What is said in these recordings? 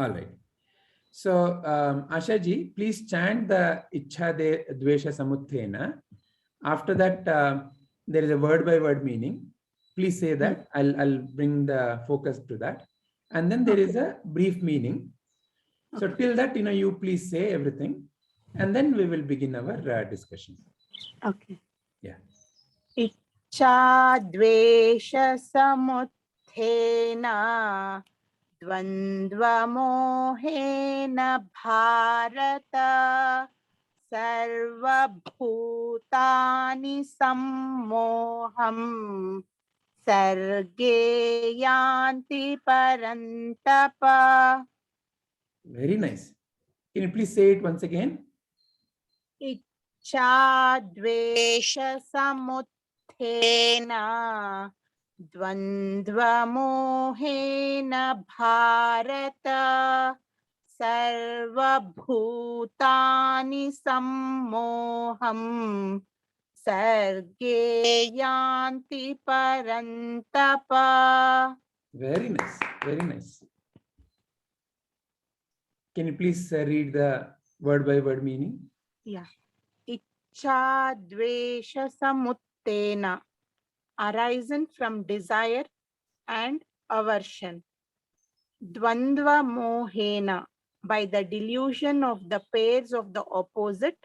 All right. So, Ashaji, please chant the Ichha Dvesha Samuthena. After that, there is a word by word meaning. Please say that. I'll bring the focus to that. And then there is a brief meaning. So till that, you please say everything. And then we will begin our discussion. Okay. Yeah. Ichha Dvesha Samuthena Dvandva Mohena Bharata Sarva Bhutani Sammoham Sarge Yanti Parantapa. Very nice. Can you please say it once again? Ichha Dvesha Samuthena Dvandva Mohena Bharata Sarva Bhutani Sammoham Sarge Yanti Parantapa. Very nice. Very nice. Can you please read the word by word meaning? Yeah. Ichha Dvesha Samuttena, arisen from desire and aversion. Dvandva Mohena, by the delusion of the pairs of the opposite.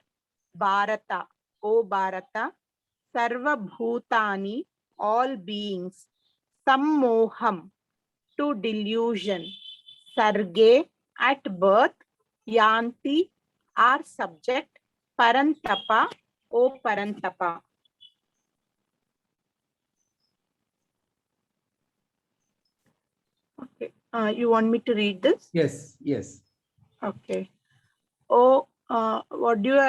Bharata, O Bharata. Sarva Bhutani, all beings. Sammoham, to delusion. Sarge, at birth. Yanti, are subject. Parantapa, O Parantapa. Okay. You want me to read this? Yes, yes. Okay. Oh, how do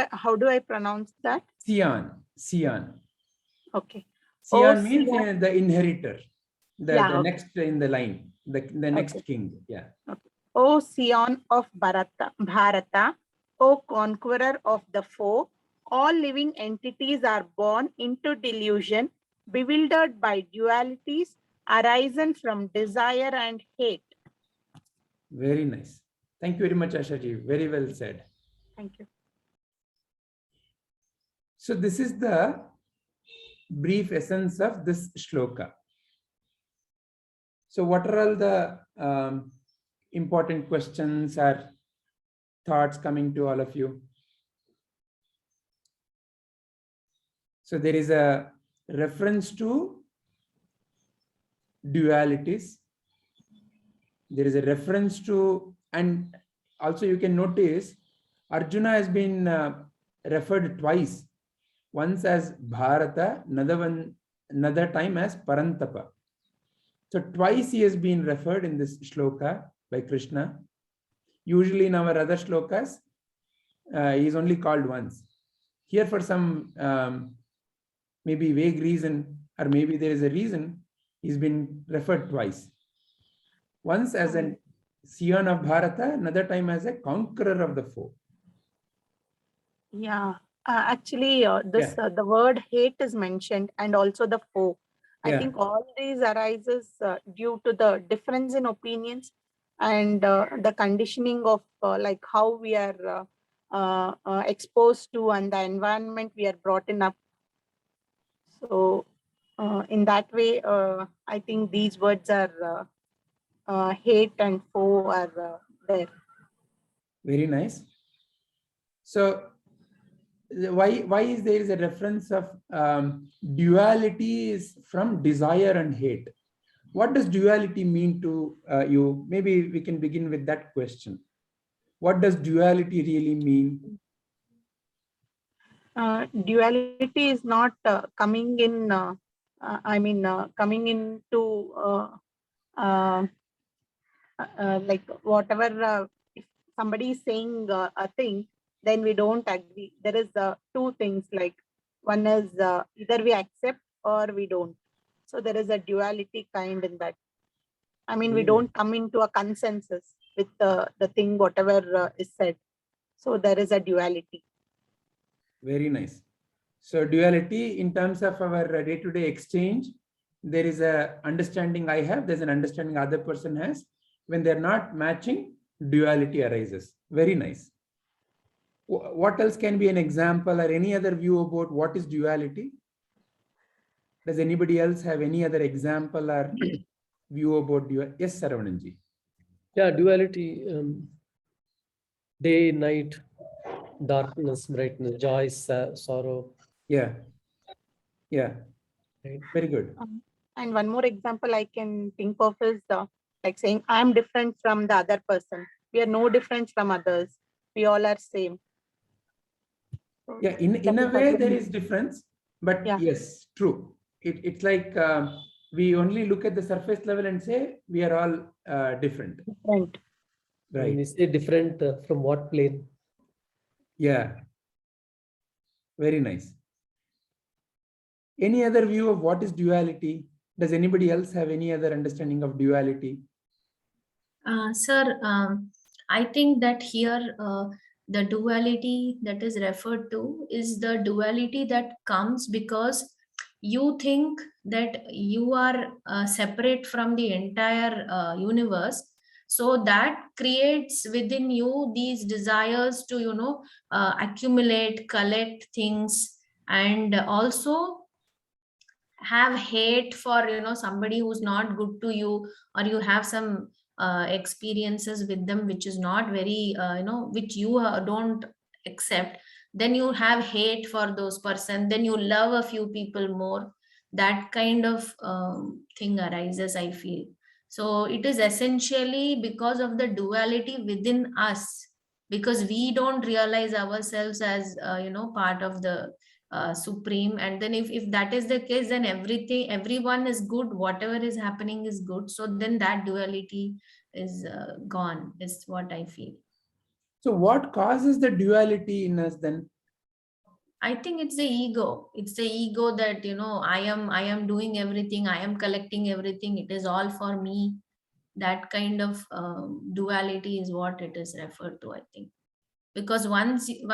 I pronounce that? Sion, Sion. Okay. Sion means the inheritor, the next in the line, the next king. Yeah. Okay. O Sion of Bharata, O conqueror of the foe, all living entities are born into delusion, bewildered by dualities, arisen from desire and hate. Very nice. Thank you very much, Ashaji. Very well said. Thank you. So this is the brief essence of this shloka. So what are all the important questions or thoughts coming to all of you? So there is a reference to dualities. There is a reference to, and also you can notice Arjuna has been referred twice. Once as Bharata, another time as Parantapa. So twice he has been referred in this shloka by Krishna. Usually in our other shlokas, he is only called once. Here for some maybe vague reason, or maybe there is a reason, he's been referred twice. Once as a Sion of Bharata, another time as a conqueror of the foe. Yeah. Actually, the word hate is mentioned, and also the foe. I think all these arises due to the difference in opinions and the conditioning of like how we are exposed to and the environment we are brought in up. So in that way, I think these words are hate and foe are there. Very nice. So why is there is a reference of duality is from desire and hate? What does duality mean to you? Maybe we can begin with that question. What does duality really mean? Duality is not coming in, coming into like whatever, if somebody is saying a thing, then we don't agree. There is two things, like one is either we accept or we don't. So there is a duality kind in that. I mean, we don't come into a consensus with the thing, whatever is said. So there is a duality. Very nice. So duality in terms of our day-to-day exchange, there is a understanding I have, there's an understanding other person has. When they're not matching, duality arises. Very nice. What else can be an example or any other view about what is duality? Does anybody else have any other example or view about duality? Yes, Saravanan-ji. Yeah, duality, day, night, darkness, brightness, joy, sorrow. Yeah. Yeah. Right. Very good. And one more example I can think of is like saying, I'm different from the other person. We are no different from others. We all are same. So Yeah, in a way there is difference, but yeah. Yes, true. It's like we only look at the surface level and say we are all different. Different. Right. When we say different, from what plane? Yeah. Very nice. Any other view of what is duality? Does anybody else have any other understanding of duality? Sir, I think that here the duality that is referred to is the duality that comes because you think that you are separate from the entire universe. So that creates within you these desires to, accumulate, collect things, and also have hate for, somebody who's not good to you, or you have some experiences with them which is not very, which you don't accept. Then you have hate for those person, then you love a few people more. That kind of thing arises, I feel. So it is essentially because of the duality within us, because we don't realize ourselves as part of the supreme. And then if that is the case, then everyone is good, whatever is happening is good. So then that duality is gone, is what I feel. So what causes the duality in us then? I think it's the ego. It's the ego that, I am doing everything, I am collecting everything, it is all for me. That kind of duality is what it is referred to, I think. Because once you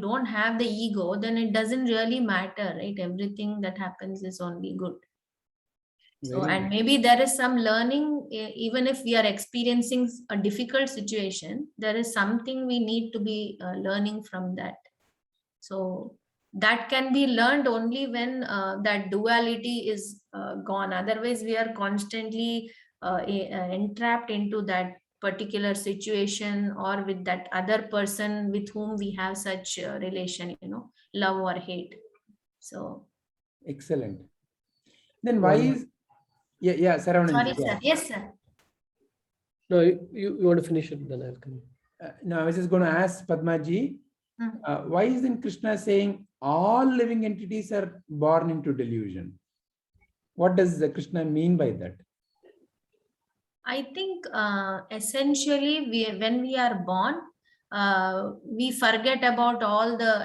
don't have the ego, then it doesn't really matter, right? Everything that happens is only good. So, and maybe there is some learning, even if we are experiencing a difficult situation, there is something we need to be learning from that. So that can be learned only when that duality is gone. Otherwise, we are constantly entrapped into that particular situation, or with that other person with whom we have such a relation, love or hate. So excellent. Then why is Saravanan? Sorry, sir. Yes, sir. No, you want to finish it, then I'll come. No, I was just going to ask Padmaji, why isn't Krishna saying all living entities are born into delusion? What does Krishna mean by that? I think essentially when we are born, we forget about all the,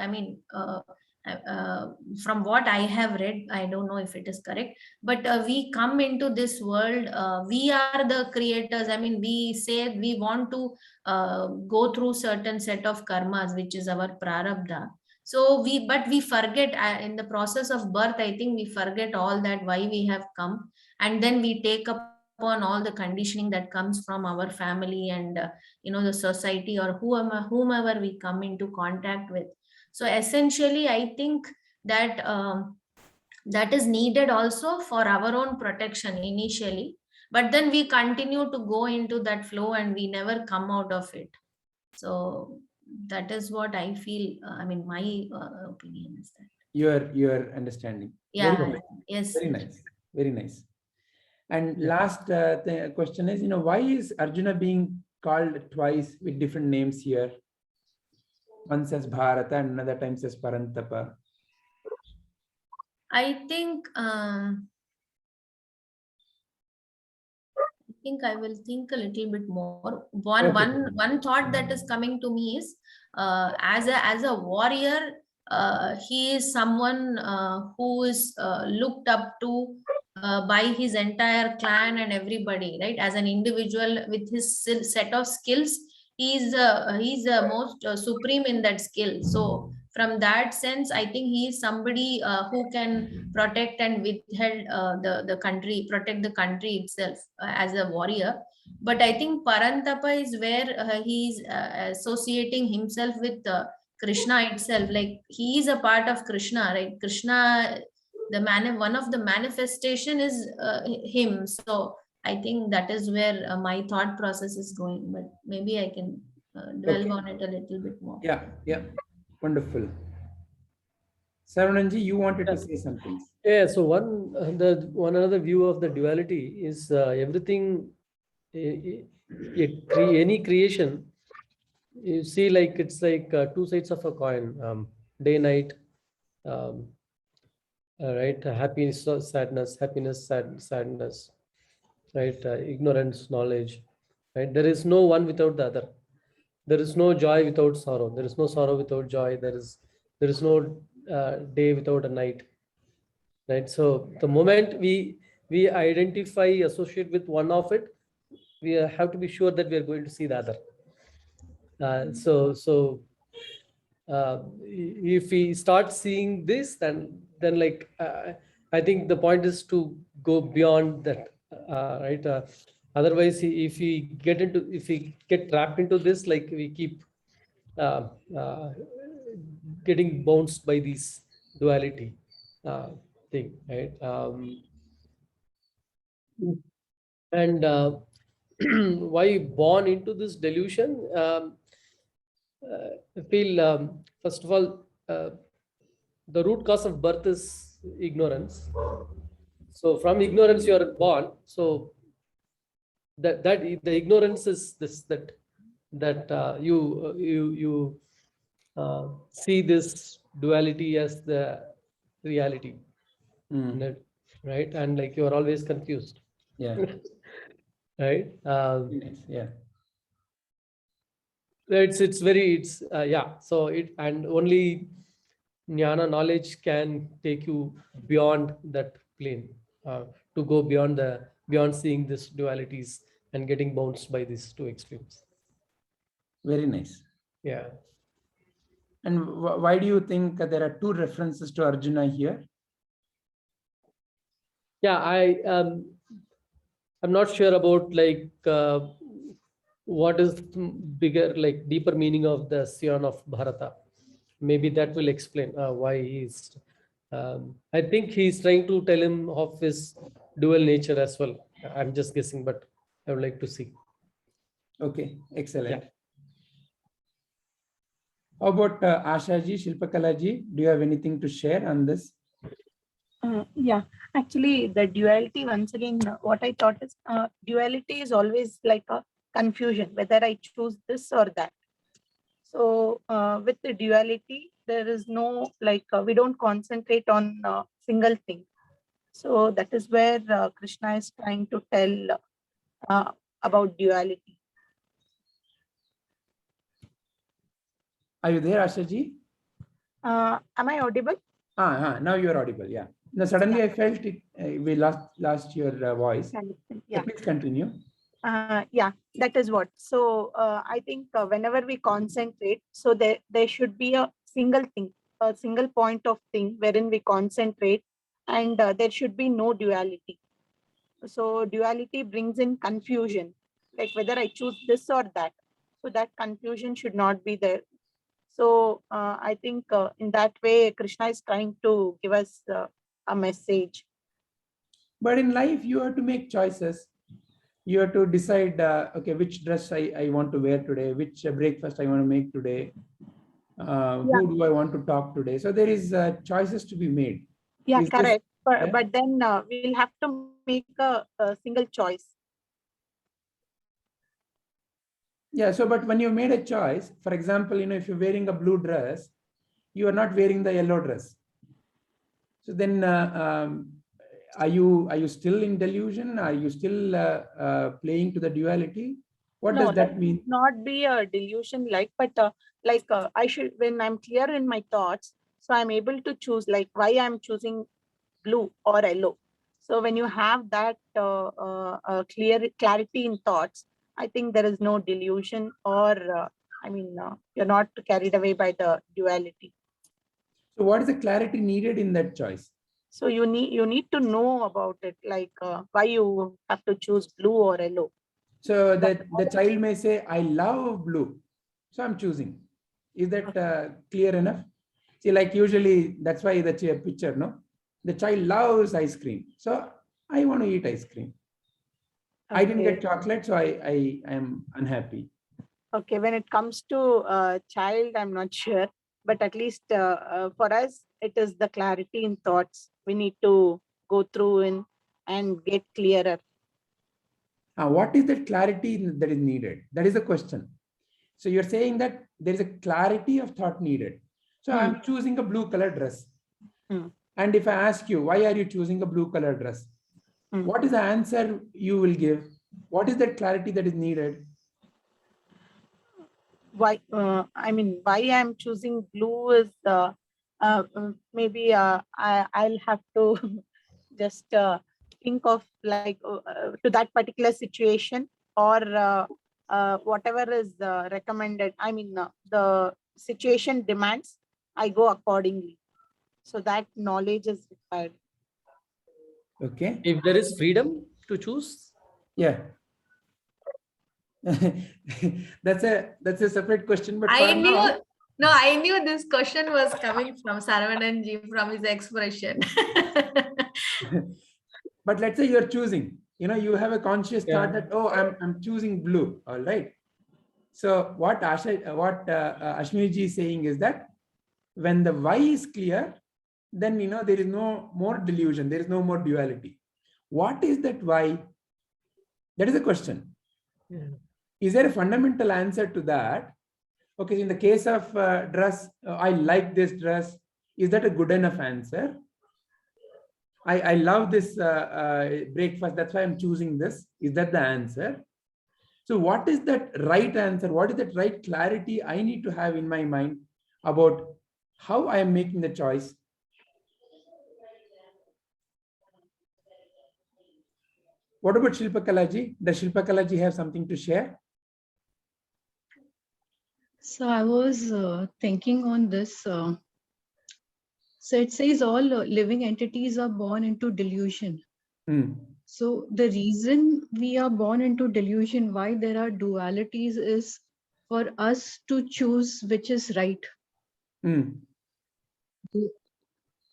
from what I have read, I don't know if it is correct, but we come into this world, we are the creators. We say we want to go through certain set of karmas, which is our prarabdha. So we forget in the process of birth, I think we forget all that, why we have come, and then we take up on all the conditioning that comes from our family and the society, or whomever we come into contact with. So essentially I think that that is needed also for our own protection initially, but then we continue to go into that flow and we never come out of it. So that is what I feel. My opinion is that Your understanding. Yeah. Very nice. Yes. Very nice. Very nice. And last question is, why is Arjuna being called twice with different names here? Once as Bharata and another time as Parantapa. I think I will think a little bit more. One thought that is coming to me is, as a warrior, he is someone who is looked up to by his entire clan and everybody, right? As an individual with his set of skills, he's the most supreme in that skill. So from that sense, I think he is somebody who can protect and withheld the country, protect the country itself as a warrior. But I think Parantapa is where he is associating himself with Krishna itself. Like he is a part of Krishna, right? Krishna, one of the manifestation is him. So I think that is where my thought process is going. But maybe I can dwell on it a little bit more. Yeah, wonderful. Sarvananji, you wanted to say something. Yeah, so one another view of the duality is everything, any creation, you see, like it's like two sides of a coin, day, night, right? Happiness, sadness, happiness, sadness, right? Ignorance, knowledge, right? There is no one without the other. There is no joy without sorrow. There is no sorrow without joy. There is no day without a night, right? So the moment we identify, associate with one of it, we have to be sure that we are going to see the other. If we start seeing this, then like I think the point is to go beyond that, right? Otherwise, if we get trapped into this, like we keep getting bounced by this duality thing, right? And why born into this delusion? I feel, first of all, the root cause of birth is ignorance. So from ignorance you are born. So that the ignorance is this, that you see this duality as the reality, right? And like you are always confused. Yeah. Right. Yeah. It's yeah. So and only jnana, knowledge, can take you beyond that plane, to go beyond seeing this dualities and getting bounced by these two extremes. Very nice. Yeah. And why do you think there are two references to Arjuna here? Yeah, I'm not sure about like what is bigger, like deeper meaning of the Sion of Bharata. Maybe that will explain why he's. I think he's trying to tell him of his dual nature as well. I'm just guessing, but I would like to see. Okay, excellent. Yeah. How about Ashaji, Shilpakalaji? Do you have anything to share on this? Yeah, actually, the duality, once again, what I thought is duality is always like a confusion, whether I choose this or that. So with the duality, there is no like, we don't concentrate on a single thing. So that is where Krishna is trying to tell about duality. Are you there, Ashaji? Am I audible? Now you are audible. Yeah. Now suddenly I felt it. We lost your voice. Yeah. Please continue. Yeah, that is what. So I think whenever we concentrate, so there should be a single thing, a single point of thing wherein we concentrate, and there should be no duality. So duality brings in confusion, like whether I choose this or that. So that confusion should not be there. So I think in that way, Krishna is trying to give us a message. But in life, you have to make choices. You have to decide, okay, which dress I want to wear today, which breakfast I want to make today, who do I want to talk today. So there is choices to be made. Yeah, correct. But then we'll have to make a single choice. Yeah, so but when you made a choice, for example, if you're wearing a blue dress, you are not wearing the yellow dress. So then are you still in delusion? Are you still playing to the duality? What does that mean? Not be a delusion, but I should, when I'm clear in my thoughts, so I'm able to choose like why I'm choosing blue or yellow. So when you have that clarity in thoughts, I think there is no delusion, or you're not carried away by the duality. So what is the clarity needed in that choice? So you need to know about it, like why you have to choose blue or yellow. So that the child may say, I love blue, so I'm choosing. Is that clear enough? See, like usually that's why the picture, no? The child loves ice cream, so I want to eat ice cream. I didn't get chocolate, so I am unhappy. Okay, when it comes to child, I'm not sure, but at least for us, it is the clarity in thoughts. We need to go through and get clearer. What is that clarity that is needed? That is the question. So you're saying that there is a clarity of thought needed. So I'm choosing a blue color dress. And if I ask you, why are you choosing a blue color dress? What is the answer you will give? What is that clarity that is needed? Why? I mean, why I'm choosing blue is maybe I'll have to just think of like to that particular situation, or whatever is recommended. I mean, the situation demands, I go accordingly. So that knowledge is required. Okay. If there is freedom to choose, Yeah. that's a separate question. But I for knew, now, no, I knew this question was coming from Saravanan from his expression. but let's say you're choosing, you have a conscious thought that, oh, I'm choosing blue. All right. So what Ashwini ji is saying is that when the why is clear, then there is no more delusion, there is no more duality. What is that why? That is the question. Is there a fundamental answer to that? Okay, in the case of dress, I like this dress. Is that a good enough answer? I love this breakfast, that's why I'm choosing this. Is that the answer? So what is that right answer? What is that right clarity I need to have in my mind about how I am making the choice? What about Shilpakala ji? Does Shilpakala ji have something to share? So I was thinking on this. So it says all living entities are born into delusion. So the reason we are born into delusion, why there are dualities, is for us to choose which is right.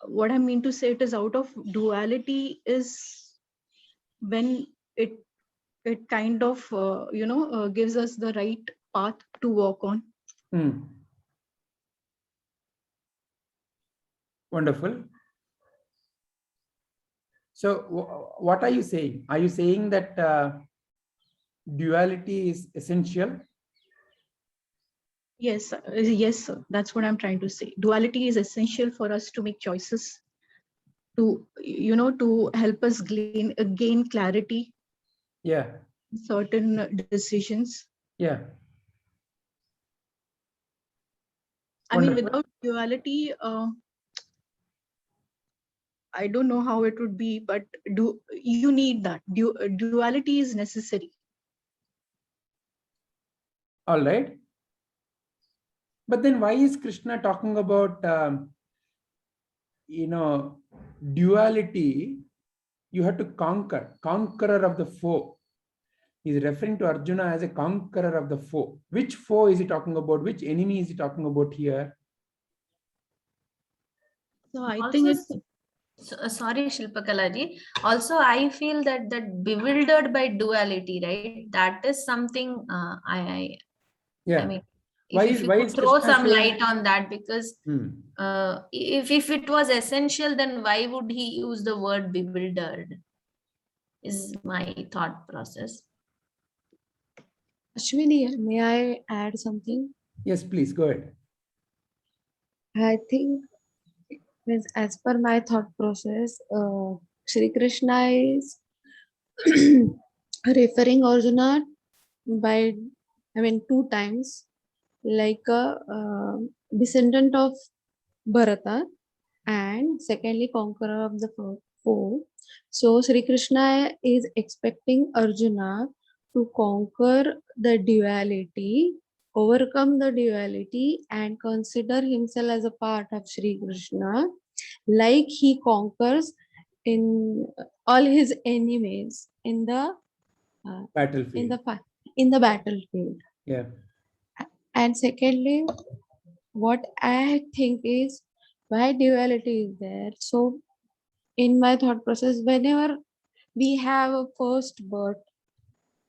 What I mean to say, it is out of duality is when it kind of gives us the right path to walk on. Wonderful. So what are you saying? Are you saying that duality is essential? Yes, yes, sir. That's what I'm trying to say. Duality is essential for us to make choices, to to help us gain clarity. Yeah. Certain decisions. Yeah. I mean, without duality, I don't know how it would be, but you need that. Duality is necessary. All right. But then why is Krishna talking about, duality? You have to conqueror of the foe. He's referring to Arjuna as a conqueror of the foe. Which foe is he talking about? Which enemy is he talking about here? So I think it's... Sorry, Shilpakalaji. Also, I feel that bewildered by duality, right? That is something I mean, if you could throw some light on that, because if it was essential, then why would he use the word bewildered? Is my thought process. Ashwini, may I add something? Yes, please go ahead. I think, as per my thought process, Shri Krishna is referring Arjuna by, 2 times, like a descendant of Bharata, and secondly conqueror of the foe. So Shri Krishna is expecting Arjuna to conquer the duality overcome the duality and consider himself as a part of Sri Krishna, like he conquers in all his enemies in the Battlefield. In the battlefield. Yeah. And secondly, what I think is why duality is there. So in my thought process, whenever we have a first birth,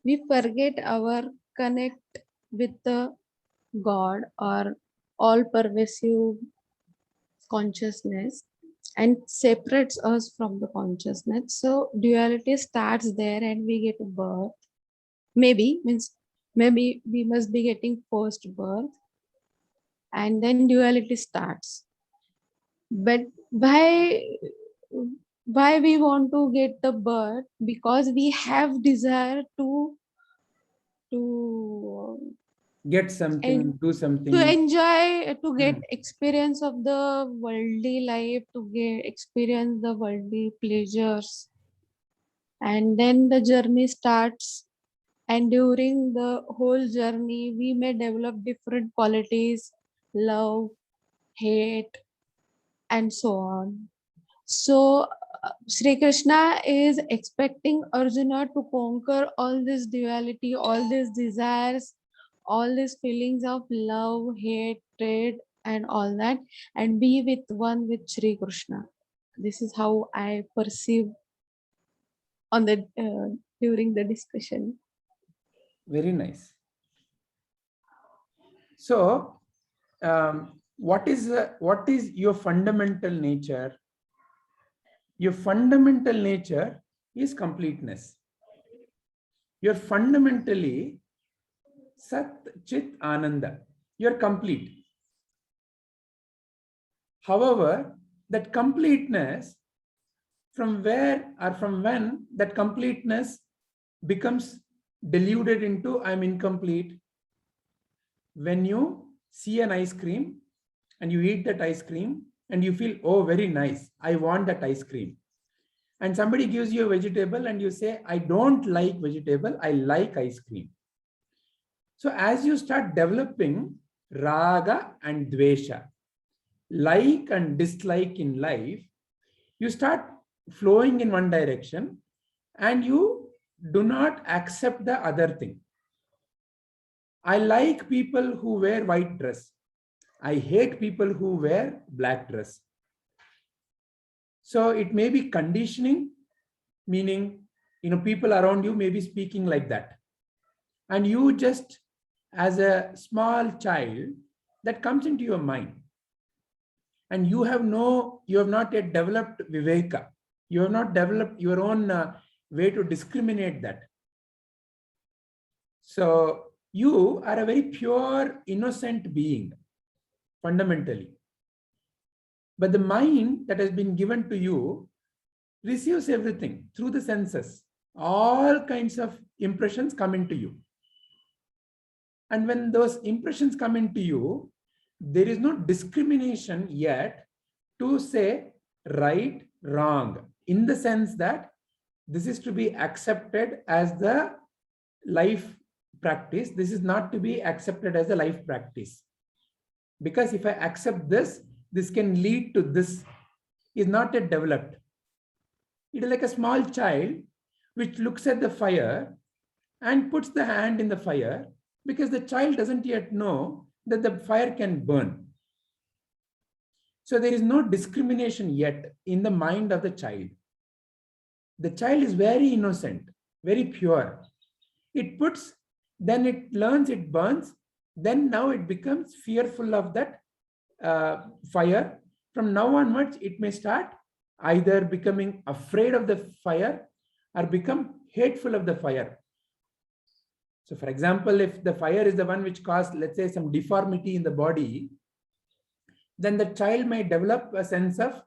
we forget our connect with the God or all pervasive consciousness and separates us from the consciousness. So duality starts there and we get a birth. Maybe we must be getting first birth and then duality starts. But why we want to get the birth? Because we have desire to get something, do something, to enjoy, to get experience of the worldly life, to get experience the worldly pleasures. And then the journey starts, and during the whole journey we may develop different qualities, love, hate, and so on. So Sri Krishna is expecting Arjuna to conquer all this duality, all these desires, all these feelings of love, hatred, and all that, and be with one with Sri Krishna. This is how I perceive on the during the discussion. Very nice. So, what is your fundamental nature? Your fundamental nature is completeness. You're fundamentally Sat Chit Ananda. You're complete. However, that completeness, from where or from when that completeness becomes deluded into I'm incomplete, when you see an ice cream and you eat that ice cream and you feel, oh, very nice, I want that ice cream. And somebody gives you a vegetable and you say, I don't like vegetable, I like ice cream. So as you start developing raga and dvesha, like and dislike in life, you start flowing in one direction and you do not accept the other thing. I like people who wear white dress. I hate people who wear black dress. So it may be conditioning, meaning, people around you may be speaking like that. And you just, as a small child, that comes into your mind. And you have not yet developed viveka. You have not developed your own way to discriminate that. So you are a very pure, innocent being, fundamentally. But the mind that has been given to you receives everything through the senses. All kinds of impressions come into you. And when those impressions come into you, there is no discrimination yet to say right, wrong, in the sense that this is to be accepted as the life practice. This is not to be accepted as a life practice. Because if I accept this, this can lead to this, is not yet developed. It is like a small child which looks at the fire and puts the hand in the fire because the child doesn't yet know that the fire can burn. So there is no discrimination yet in the mind of the child. The child is very innocent, very pure. It puts, then it learns, it burns, then now it becomes fearful of that fire. From now onwards, it may start either becoming afraid of the fire or become hateful of the fire. So for example, if the fire is the one which caused, let's say, some deformity in the body, then the child may develop a sense of,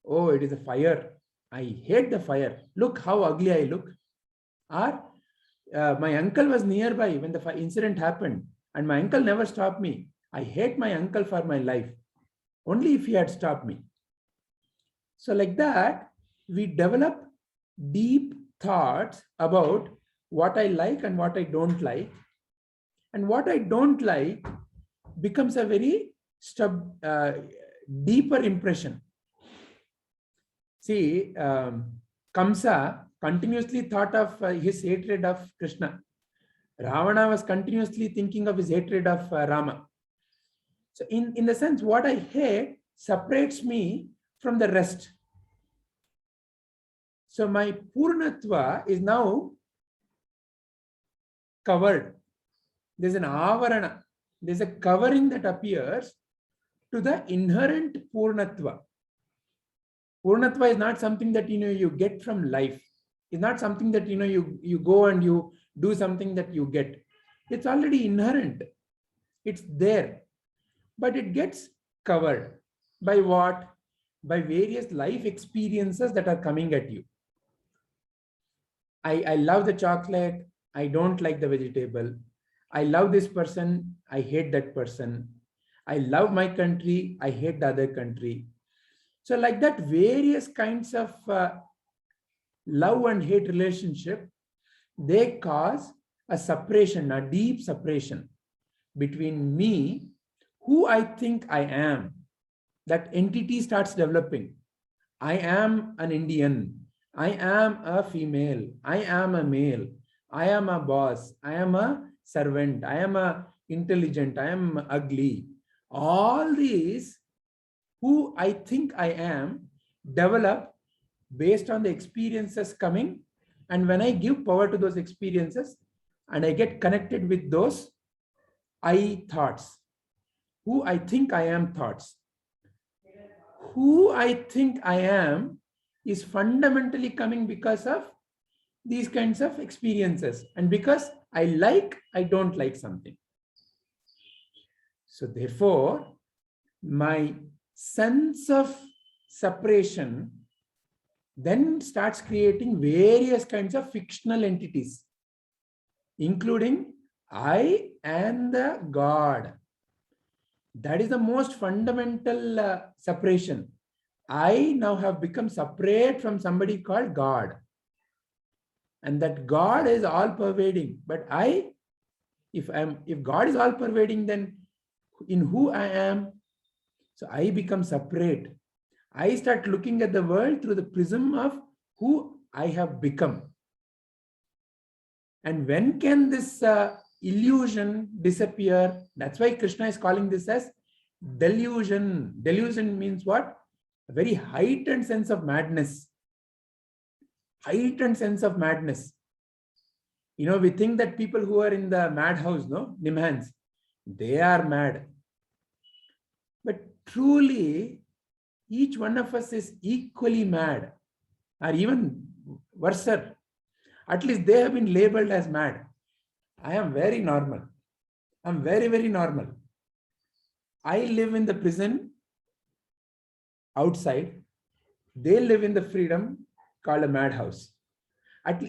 oh, it is a fire. I hate the fire. Look how ugly I look. Or my uncle was nearby when the incident happened and my uncle never stopped me. I hate my uncle for my life. Only if he had stopped me. So like that, we develop deep thoughts about what I like and what I don't like. And what I don't like becomes a very deeper impression. See, Kamsa continuously thought of his hatred of Krishna. Ravana was continuously thinking of his hatred of Rama. So in the sense, what I hate separates me from the rest. So my Purnatva is now covered. There's an avarana. There's a covering that appears to the inherent Purnatva. Purnatva is not something that you get from life. It's not something that you go and you do something that you get. It's already inherent. It's there. But it gets covered by what? By various life experiences that are coming at you. I love the chocolate. I don't like the vegetable. I love this person. I hate that person. I love my country. I hate the other country. So like that, various kinds of love and hate relationship, they cause a separation, a deep separation between me, who I think I am. That entity starts developing. I am an Indian. I am a female. I am a male. I am a boss. I am a servant. I am a intelligent. I am ugly. All these, who I think I am, develop based on the experiences coming. And when I give power to those experiences and I get connected with those I thoughts, who I think I am thoughts, who I think I am is fundamentally coming because of these kinds of experiences, and because I don't like something. So therefore, my sense of separation then starts creating various kinds of fictional entities, including I and the God. That is the most fundamental separation. I now have become separate from somebody called God. And that God is all pervading. But if God is all pervading, then in who I am, so I become separate. I start looking at the world through the prism of who I have become. And when can this illusion disappear? That's why Krishna is calling this as delusion. Delusion means what? A very heightened sense of madness. Heightened sense of madness. We think that people who are in the madhouse, Nimhans, they are mad. But truly, each one of us is equally mad, or even worse. At least they have been labeled as mad. I am very normal. I'm very, very normal. I live in the prison outside. They live in the freedom called a madhouse.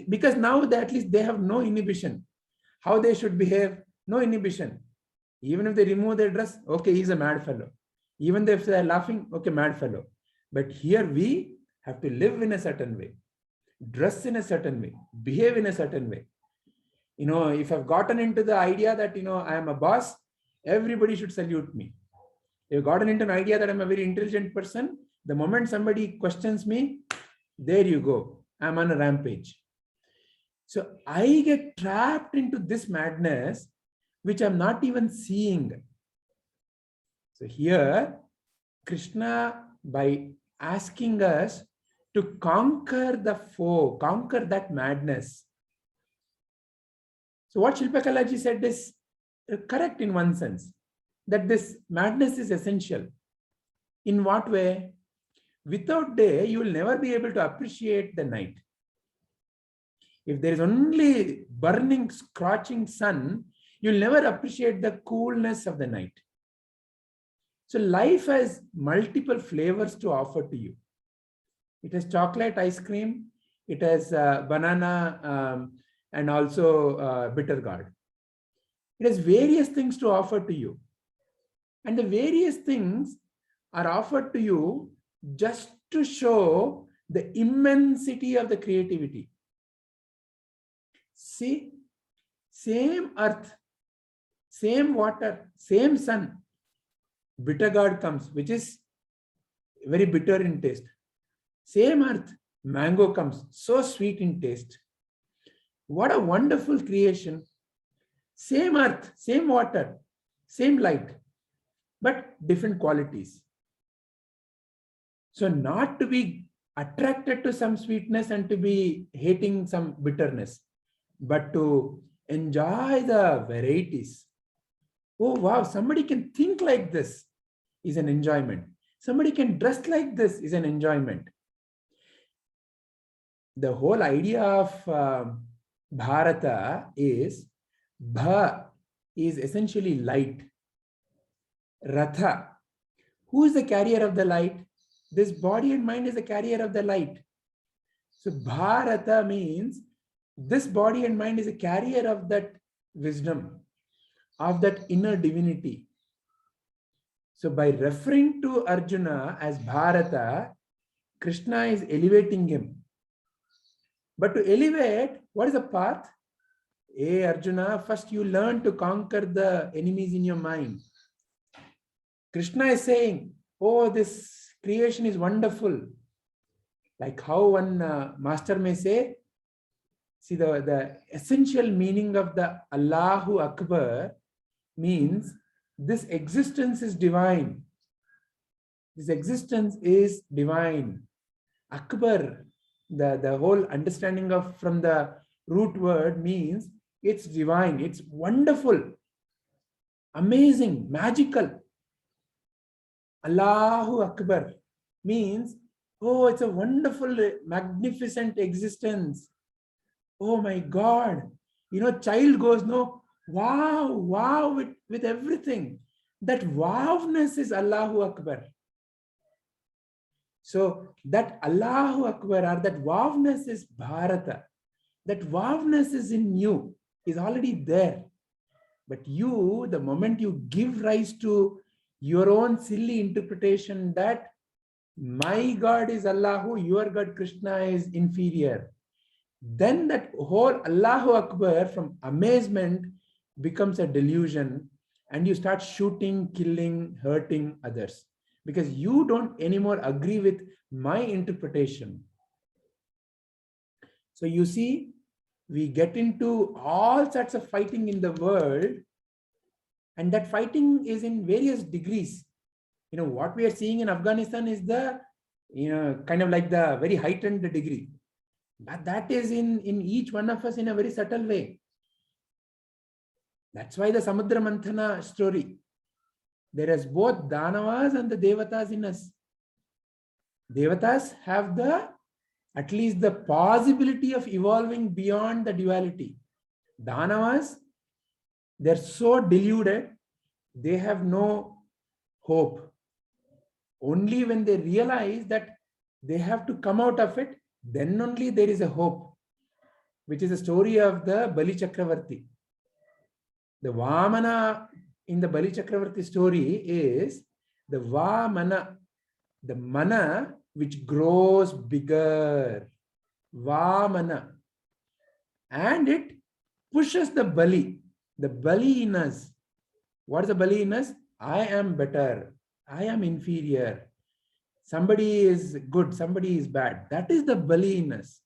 Because now at least they have no inhibition. How they should behave, no inhibition. Even if they remove their dress, okay, he's a mad fellow. Even if they're laughing, okay, mad fellow. But here we have to live in a certain way, dress in a certain way, behave in a certain way. If I've gotten into the idea that, I am a boss, everybody should salute me. If I've gotten into an idea that I'm a very intelligent person, the moment somebody questions me, there you go, I'm on a rampage. So I get trapped into this madness, which I'm not even seeing. So here, Krishna, by asking us to conquer the foe, conquer that madness. So what Shilpakalaji said is correct in one sense, that this madness is essential. In what way? Without day, you will never be able to appreciate the night. If there is only burning, scorching sun, you'll never appreciate the coolness of the night. So life has multiple flavors to offer to you. It has chocolate ice cream, it has banana and also bitter gourd. It has various things to offer to you. And the various things are offered to you just to show the immensity of the creativity. See, same earth, same water, same sun. Bitter gourd comes, which is very bitter in taste. Same earth, mango comes, so sweet in taste. What a wonderful creation. Same earth, same water, same light, but different qualities. So not to be attracted to some sweetness and to be hating some bitterness, but to enjoy the varieties. Oh, wow, somebody can think like this is an enjoyment. Somebody can dress like this is an enjoyment. The whole idea of Bharata is Bha is essentially light. Ratha, who is the carrier of the light? This body and mind is the carrier of the light. So Bharata means this body and mind is a carrier of that wisdom, of that inner divinity. So by referring to Arjuna as Bharata, Krishna is elevating him. But to elevate, what is the path? Hey Arjuna, first you learn to conquer the enemies in your mind. Krishna is saying, oh, this creation is wonderful. Like how one master may say, see the essential meaning of the Allahu Akbar means this existence is divine. This existence is divine. Akbar, the whole understanding of from the root word means it's divine, it's wonderful, amazing, magical. Allahu Akbar means, oh, it's a wonderful, magnificent existence. Oh my God. You know, child goes, no, wow, wow, with everything. That wowness is Allahu Akbar. So that Allahu Akbar or that wowness is Bharata. That wowness is in you, is already there. But you, the moment you give rise to your own silly interpretation that my God is Allahu, your God Krishna is inferior, then that whole Allahu Akbar from amazement becomes a delusion and you start shooting, killing, hurting others because you don't anymore agree with my interpretation. So you see, we get into all sorts of fighting in the world, and that fighting is in various degrees. You know, what we are seeing in Afghanistan is the, you know, kind of like the very heightened degree. But that is in each one of us in a very subtle way. That's why the Samudra Manthana story. There is both Danavas and the Devatas in us. Devatas have at least the possibility of evolving beyond the duality. Danavas, they're so deluded, they have no hope. Only when they realize that they have to come out of it, then only there is a hope, which is the story of the Bali Chakravarti. The Vamana in the Bali Chakravarti story is the Vamana, the mana which grows bigger, Vamana, and it pushes the Bali in us. What is the Bali in us? I am better, I am inferior, somebody is good, somebody is bad. That is the Bali in us.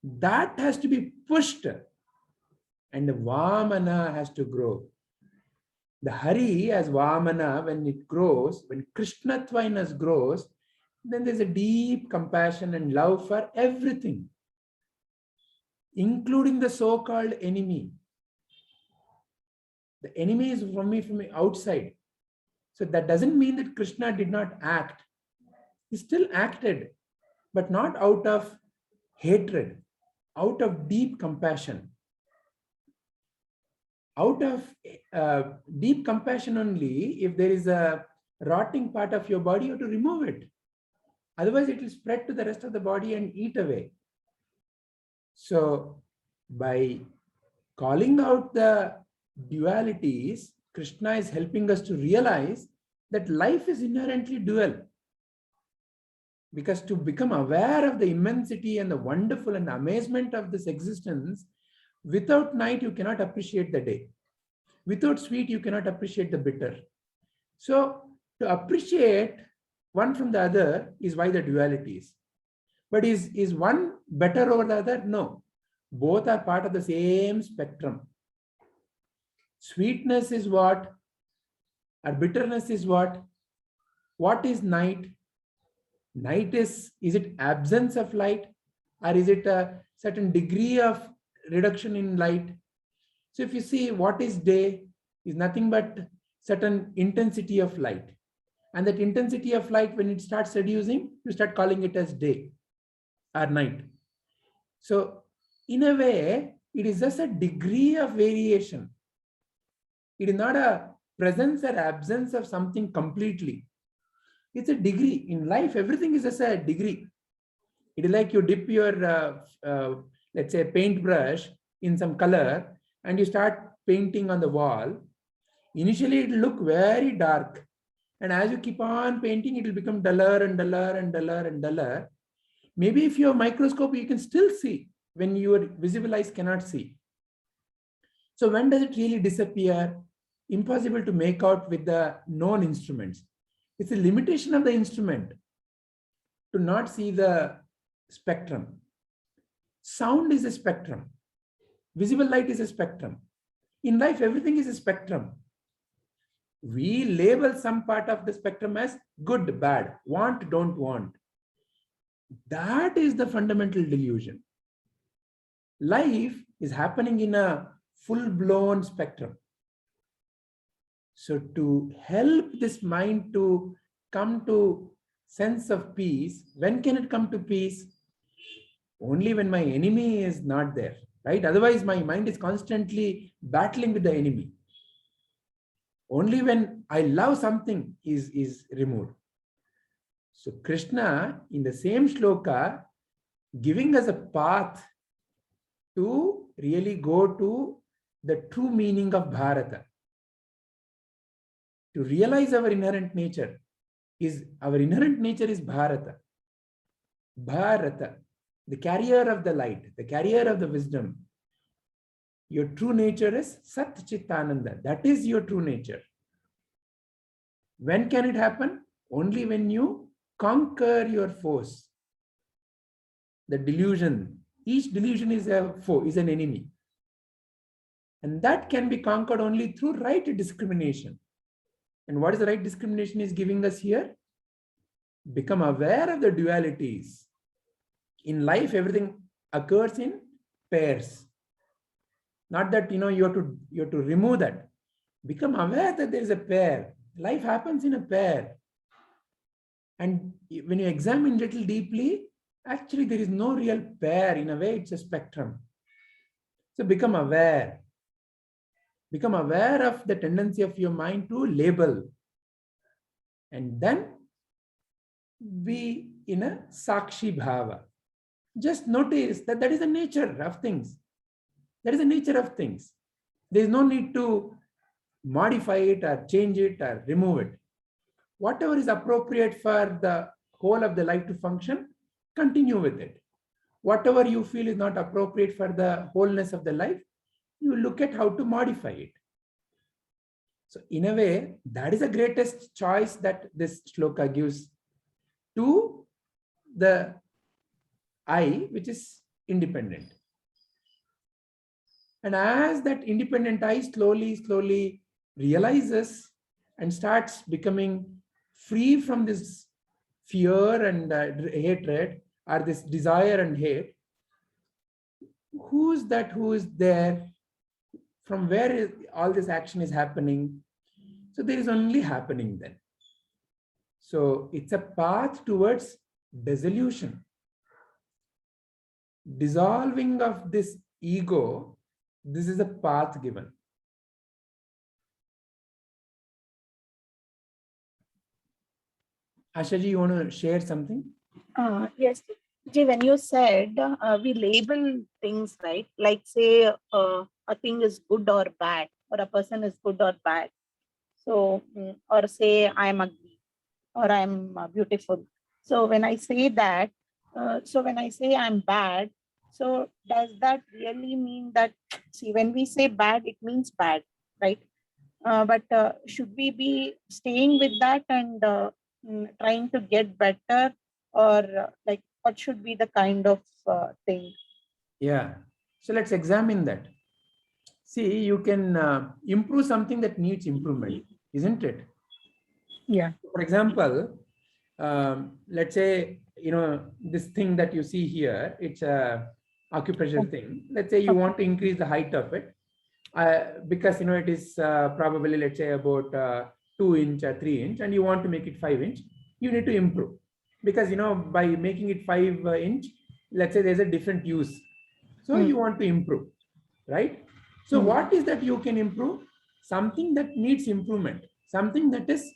That has to be pushed, and the Vamana has to grow. The Hari as Vamana, when it grows, when Krishnatva in us grows, then there's a deep compassion and love for everything, including the so-called enemy. The enemy is from me outside. So that doesn't mean that Krishna did not act. He still acted, but not out of hatred, out of deep compassion. Out of deep compassion only, if there is a rotting part of your body, you have to remove it. Otherwise, it will spread to the rest of the body and eat away. So, by calling out the dualities, Krishna is helping us to realize that life is inherently dual. Because to become aware of the immensity and the wonderful and amazement of this existence, without night, you cannot appreciate the day. Without sweet, you cannot appreciate the bitter. So to appreciate one from the other is why the duality is. But is one better over the other? No. Both are part of the same spectrum. Sweetness is what? Or bitterness is what? What is night? Night is it absence of light? Or is it a certain degree of reduction in light? So if you see what is day, is nothing but certain intensity of light. And that intensity of light, when it starts reducing, you start calling it as day or night. So in a way, it is just a degree of variation. It is not a presence or absence of something completely. It's a degree. In life, everything is just a degree. It is like you dip your, let's say, paintbrush in some color and you start painting on the wall. Initially, it will look very dark. And as you keep on painting, it will become duller and duller and duller and duller. Maybe if you have a microscope, you can still see when your visible eyes cannot see. So when does it really disappear? Impossible to make out with the known instruments. It's a limitation of the instrument to not see the spectrum. Sound is a spectrum. Visible light is a spectrum. In life, everything is a spectrum. We label some part of the spectrum as good, bad, want, don't want. That is the fundamental delusion. Life is happening in a full-blown spectrum. So to help this mind to come to sense of peace, when can it come to peace? Only when my enemy is not there, right? Otherwise, my mind is constantly battling with the enemy. Only when I love something is removed. So Krishna, in the same shloka, giving us a path to really go to the true meaning of Bharata. To realize our inherent nature is Bharata. Bharata, the carrier of the light, the carrier of the wisdom. Your true nature is Sat Chittananda. That is your true nature. When can it happen? Only when you conquer your foes. The delusion. Each delusion is a foe, is an enemy. And that can be conquered only through right discrimination. And what is the right discrimination is giving us here? Become aware of the dualities. In life, everything occurs in pairs. Not that you have to remove that. Become aware that there is a pair. Life happens in a pair. And when you examine little deeply, actually there is no real pair. In a way, it's a spectrum. So become aware. Become aware of the tendency of your mind to label. And then be in a Sakshi Bhava. Just notice that that is the nature of things. That is the nature of things. There is no need to modify it or change it or remove it. Whatever is appropriate for the whole of the life to function, continue with it. Whatever you feel is not appropriate for the wholeness of the life, you look at how to modify it. So in a way, that is the greatest choice that this shloka gives to the I, which is independent. And as that independent I slowly realizes and starts becoming free from this fear and hatred, or this desire and hate, who is that who is there? From where all this action is happening? So there is only happening then. So it's a path towards dissolution. Dissolving of this ego, this is a path given. Ashaji, you want to share something? Yes. When you said we label things, right? Like say a thing is good or bad, or a person is good or bad. So, or say I'm ugly or I'm beautiful. So when I say that, so when I say I'm bad, so does that really mean that, see, when we say bad, it means bad, right? but should we be staying with that and trying to get better, or like what should be the kind of thing? Yeah. So let's examine that. See, you can improve something that needs improvement, isn't it? Yeah. For example, let's say, this thing that you see here, it's a acupressure thing. Let's say you want to increase the height of it, because it is probably, let's say, about 2 inch or 3 inch, and you want to make it 5 inch. You need to improve, because by making it 5 inch, let's say there's a different use. So you want to improve, right? So what is that you can improve? Something that needs improvement, something that is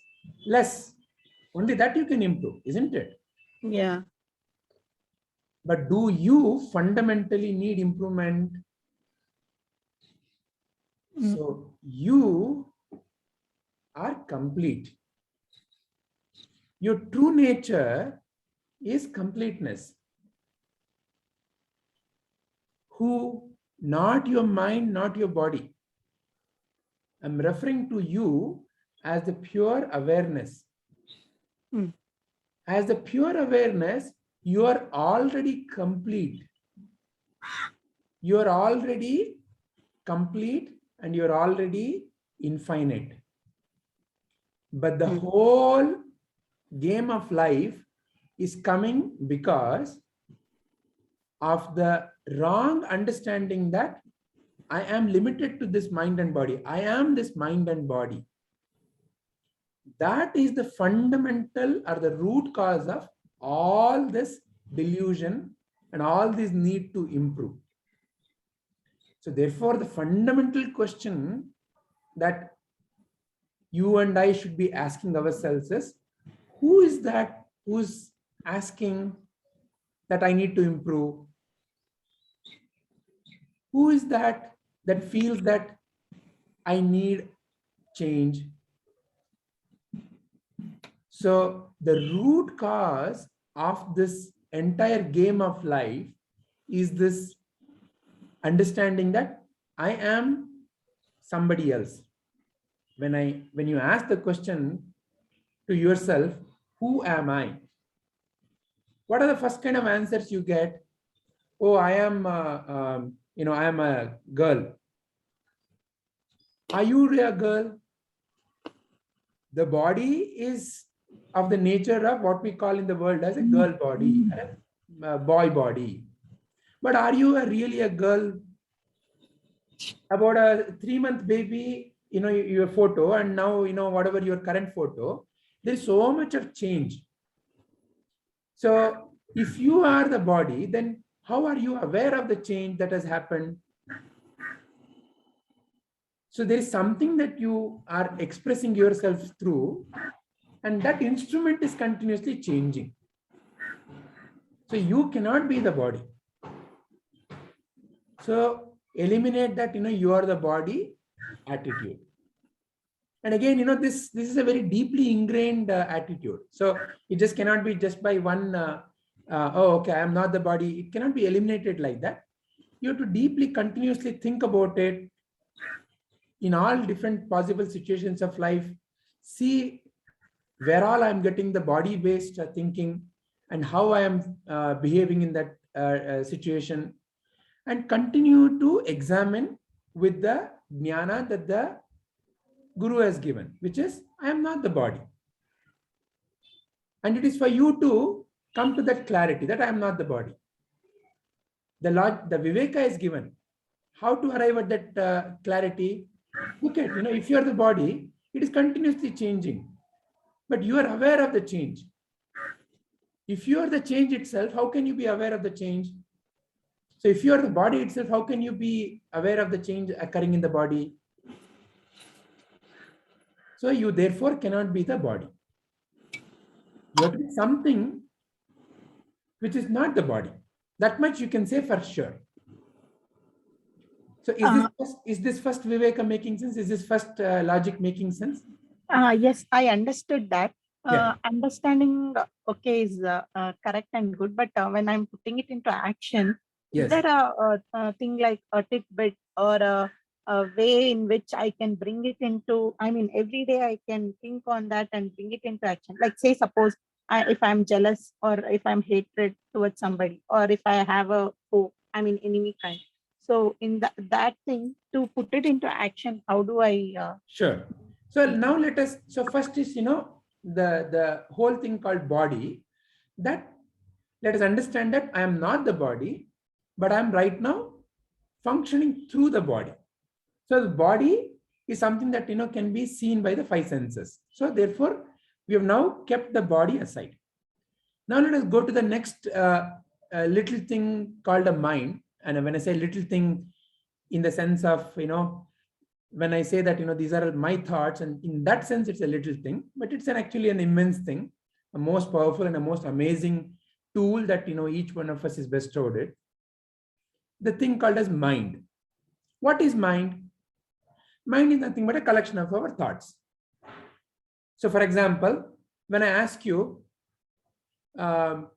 less. Only that you can improve, isn't it? Yeah. But do you fundamentally need improvement? So you are complete. Your true nature is completeness. Who? Not your mind, not your body. I'm referring to you as the pure awareness. As the pure awareness, you are already complete. You are already complete and you're already infinite. But the whole game of life is coming because of the wrong understanding that I am limited to this mind and body. I am this mind and body. That is the fundamental or the root cause of all this delusion and all this need to improve. So therefore, the fundamental question that you and I should be asking ourselves is, who is that who's asking that I need to improve? Who is that that feels that I need change? So the root cause of this entire game of life is this understanding that I am somebody else. When you ask the question to yourself, who am I? What are the first kind of answers you get? Oh, I am, I am a girl. Are you a girl? The body is of the nature of what we call in the world as a girl body, a boy body. But are you really a girl? About a 3-month baby, your photo, and now, whatever your current photo, there's so much of change. So if you are the body, then how are you aware of the change that has happened? So there is something that you are expressing yourself through, and that instrument is continuously changing. So you cannot be the body. So eliminate that, you are the body attitude. And again, this is a very deeply ingrained attitude. So it just cannot be just by one, oh, okay, I am not the body. It cannot be eliminated like that. You have to deeply, continuously think about it in all different possible situations of life. See where all I'm getting the body-based thinking and how I am behaving in that situation, and continue to examine with the jnana that the Guru has given, which is, I am not the body. And it is for you to come to that clarity that I am not the body. The Viveka is given. How to arrive at that clarity? Look at, if you are the body, it is continuously changing, but you are aware of the change. If you are the change itself, how can you be aware of the change? So if you are the body itself, how can you be aware of the change occurring in the body? So you therefore cannot be the body. You have to be something which is not the body. That much you can say for sure. So is this first Viveka making sense? Is this first logic making sense? Yes, I understood that. Understanding, okay, is correct and good, but when I'm putting it into action, is there a thing like a tidbit or way in which I can bring it into, I mean, every day I can think on that and bring it into action. Like say, suppose if I'm jealous or if I'm hatred towards somebody, or if I have a foe, I mean, enemy kind. So in that thing, to put it into action, how do I? Sure. So now let us, so first is, the whole thing called body, that let us understand that I am not the body, but I am right now functioning through the body. So the body is something that, can be seen by the five senses. So therefore, we have now kept the body aside. Now let us go to the next little thing called a mind. And when I say little thing, in the sense of, when I say that, these are my thoughts, and in that sense, it's a little thing, but it's actually an immense thing, a most powerful and a most amazing tool that, each one of us is bestowed it. The thing called as mind. What is mind? Mind is nothing but a collection of our thoughts. So for example, when I ask you, do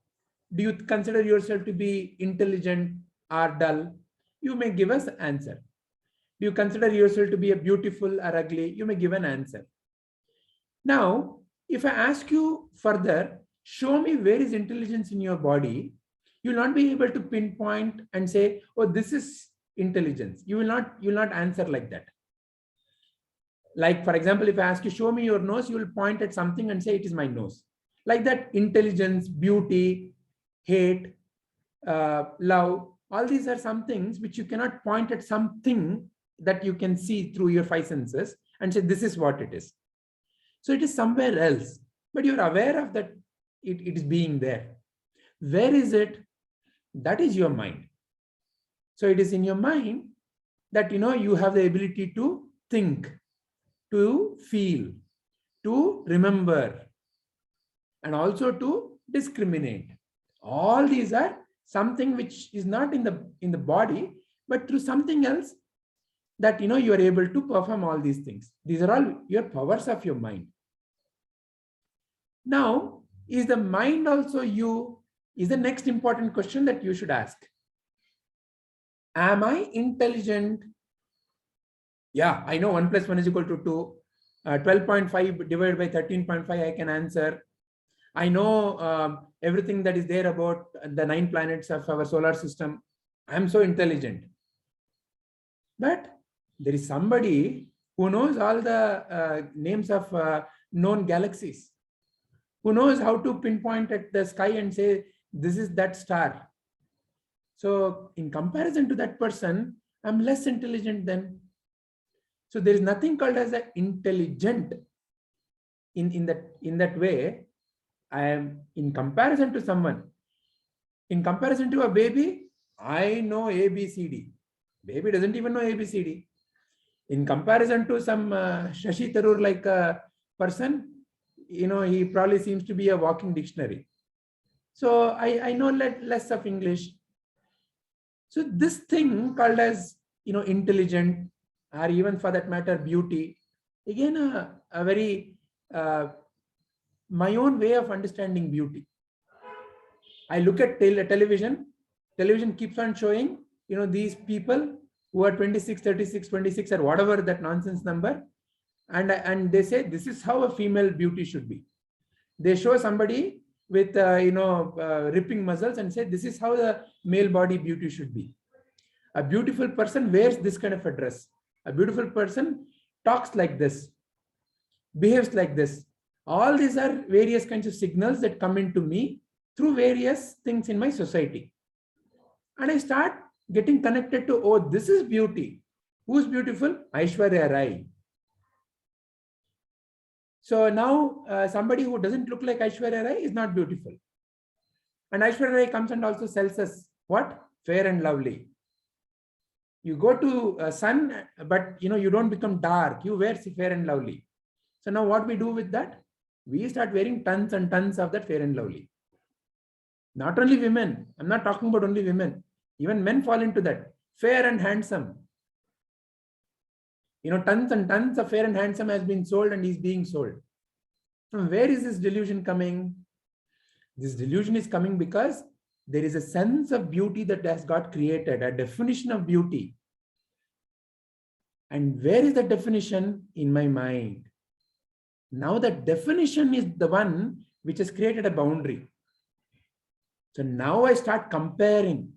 you consider yourself to be intelligent or dull? You may give us an answer. Do you consider yourself to be a beautiful or ugly? You may give an answer. Now, if I ask you further, show me where is intelligence in your body, you will not be able to pinpoint and say, oh, this is intelligence. You will not answer like that. Like, for example, if I ask you, show me your nose, you will point at something and say, it is my nose. Like that, intelligence, beauty, hate, love, all these are some things which you cannot point at something that you can see through your five senses and say, this is what it is. So it is somewhere else, but you're aware of that it is being there. Where is it? That is your mind. So it is in your mind that, you have the ability to think, to feel, to remember, and also to discriminate. All these are something which is not in the body, but through something else that, you are able to perform all these things. These are all your powers of your mind. Now, is the mind also you? Is the next important question that you should ask. Am I intelligent? Yeah, I know 1 + 1 = 2. 12.5 divided by 13.5, I can answer. I know everything that is there about the 9 planets of our solar system. I'm so intelligent. But there is somebody who knows all the names of known galaxies, who knows how to pinpoint at the sky and say, this is that star. So in comparison to that person, I'm less intelligent than. So there is nothing called as an intelligent in that way. I am in comparison to someone. In comparison to a baby, I know ABCD. Baby doesn't even know ABCD. In comparison to some Shashi Tharoor like a person, he probably seems to be a walking dictionary. So I know less of English. So this thing called as, intelligent, or even for that matter, beauty, again, a very, my own way of understanding beauty. I look at television keeps on showing, these people who are 26, 36, 26 or whatever that nonsense number. And they say, this is how a female beauty should be. They show somebody with, ripping muscles and say, this is how the male body beauty should be. A beautiful person wears this kind of a dress. A beautiful person talks like this, behaves like this. All these are various kinds of signals that come into me through various things in my society. And I start getting connected to, oh, this is beauty. Who's beautiful? Aishwarya Rai. So now somebody who doesn't look like Aishwarya Rai is not beautiful. And Aishwarya Rai comes and also sells us what? Fair and lovely. You go to sun, but you don't become dark. You wear fair and lovely. So now what we do with that? We start wearing tons and tons of that fair and lovely. Not only women. I'm not talking about only women. Even men fall into that. Fair and handsome. Tons and tons of fair and handsome has been sold and is being sold. From where is this delusion coming? This delusion is coming because there is a sense of beauty that has got created, a definition of beauty. And where is the definition? In my mind. Now the definition is the one which has created a boundary. So now I start comparing.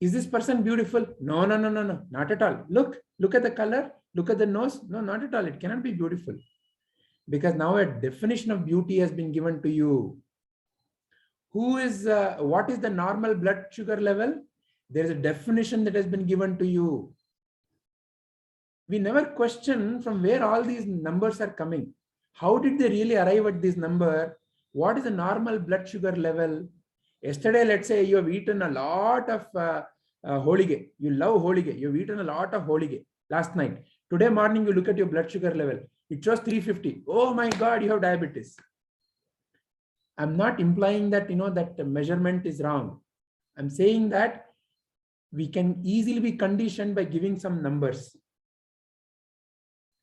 Is this person beautiful? No, no, no, no, no, not at all. Look at the color, look at the nose. No, not at all. It cannot be beautiful. Because now a definition of beauty has been given to you. What is the normal blood sugar level? There is a definition that has been given to you. We never question from where all these numbers are coming. How did they really arrive at this number? What is the normal blood sugar level? Yesterday, let's say you have eaten a lot of holige. You love holige. You've eaten a lot of holige last night. Today morning, you look at your blood sugar level. It shows 350. Oh my God, you have diabetes. I'm not implying that, that the measurement is wrong. I'm saying that we can easily be conditioned by giving some numbers.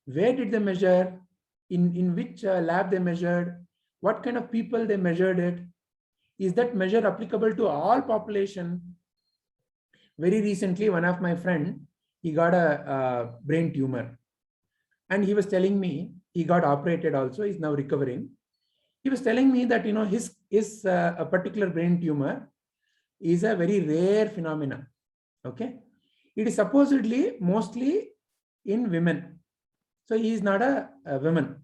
Where did they measure? In which lab they measured? What kind of people they measured it? Is that measure applicable to all population? Very recently, one of my friend, he got a brain tumor. And he was telling me, he got operated also, he's now recovering. He was telling me that, his a particular brain tumor is a very rare phenomenon. Okay. It is supposedly mostly in women. So he is not a woman.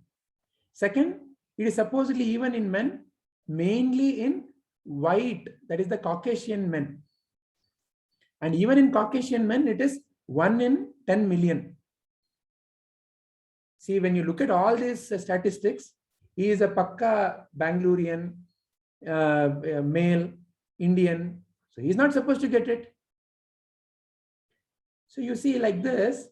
Second, it is supposedly even in men, mainly in white, that is the Caucasian men. And even in Caucasian men, it is 1 in 10 million. See, when you look at all these statistics, he is a Pakka Bangalorean, male, Indian. So he's not supposed to get it. So you see, like this,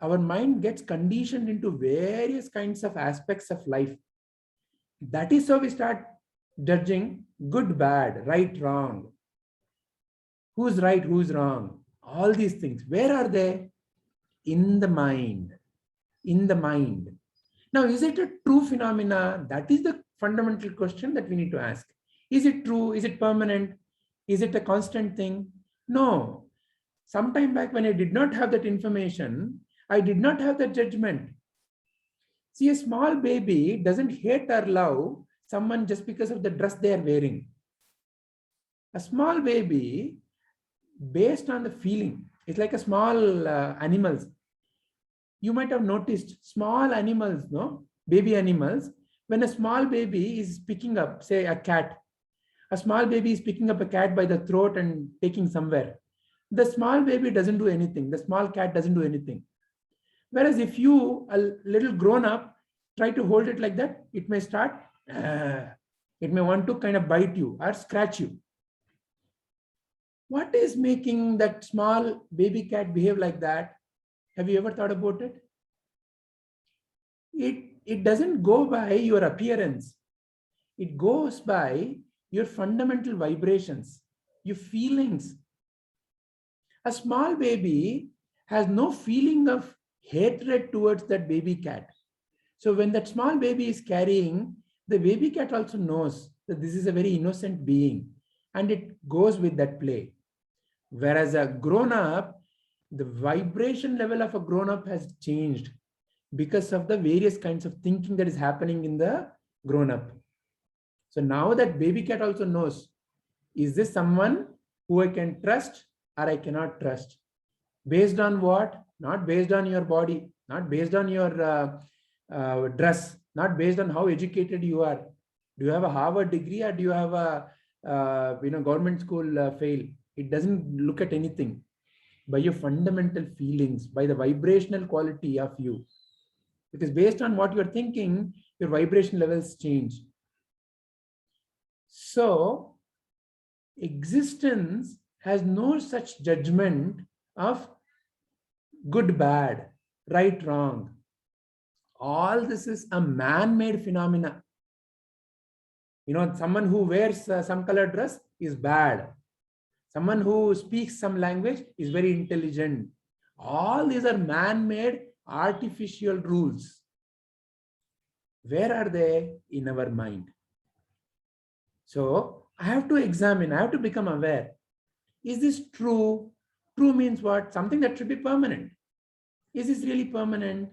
our mind gets conditioned into various kinds of aspects of life. That is how we start judging good, bad, right, wrong. Who's right, who's wrong? All these things. Where are they? In the mind. In the mind. Now, is it a true phenomena? That is the fundamental question that we need to ask. Is it true? Is it permanent? Is it a constant thing? No. Sometime back when I did not have that information, I did not have that judgment. See, a small baby doesn't hate or love someone just because of the dress they are wearing. A small baby, based on the feeling, it's like a small animals. You might have noticed small animals, no? Baby animals, when a small baby is picking up, say a cat, a small baby is picking up a cat by the throat and taking somewhere. The small baby doesn't do anything. The small cat doesn't do anything. Whereas if you, a little grown up, try to hold it like that, it may start, it may want to kind of bite you or scratch you. What is making that small baby cat behave like that? Have you ever thought about it? It doesn't go by your appearance. It goes by your fundamental vibrations, your feelings. A small baby has no feeling of hatred towards that baby cat. So when that small baby is carrying, the baby cat also knows that this is a very innocent being and it goes with that play. Whereas a grown-up, the vibration level of a grown-up has changed because of the various kinds of thinking that is happening in the grown-up. So now that baby cat also knows, is this someone who I can trust or I cannot trust? Based on what? Not based on your body, not based on your dress, not based on how educated you are. Do you have a Harvard degree or do you have a government school fail? It doesn't look at anything. By your fundamental feelings, by the vibrational quality of you. Because based on what you're thinking, your vibration levels change. So, existence has no such judgment of good, bad, right, wrong. All this is a man-made phenomena. Someone who wears some colored dress is bad. Someone who speaks some language is very intelligent. All these are man-made artificial rules. Where are they? In our mind. So I have to examine, I have to become aware. Is this true? True means what? Something that should be permanent. Is this really permanent?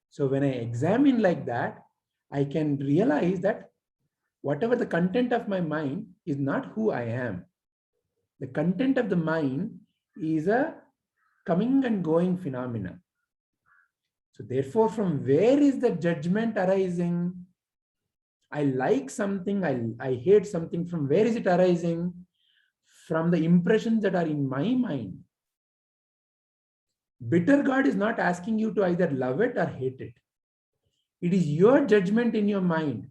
So when I examine like that, I can realize that whatever the content of my mind is not who I am. The content of the mind is a coming and going phenomena. So therefore, from where is the judgment arising? I like something, I hate something. From where is it arising? From the impressions that are in my mind. Bitter God is not asking you to either love it or hate it. It is your judgment in your mind.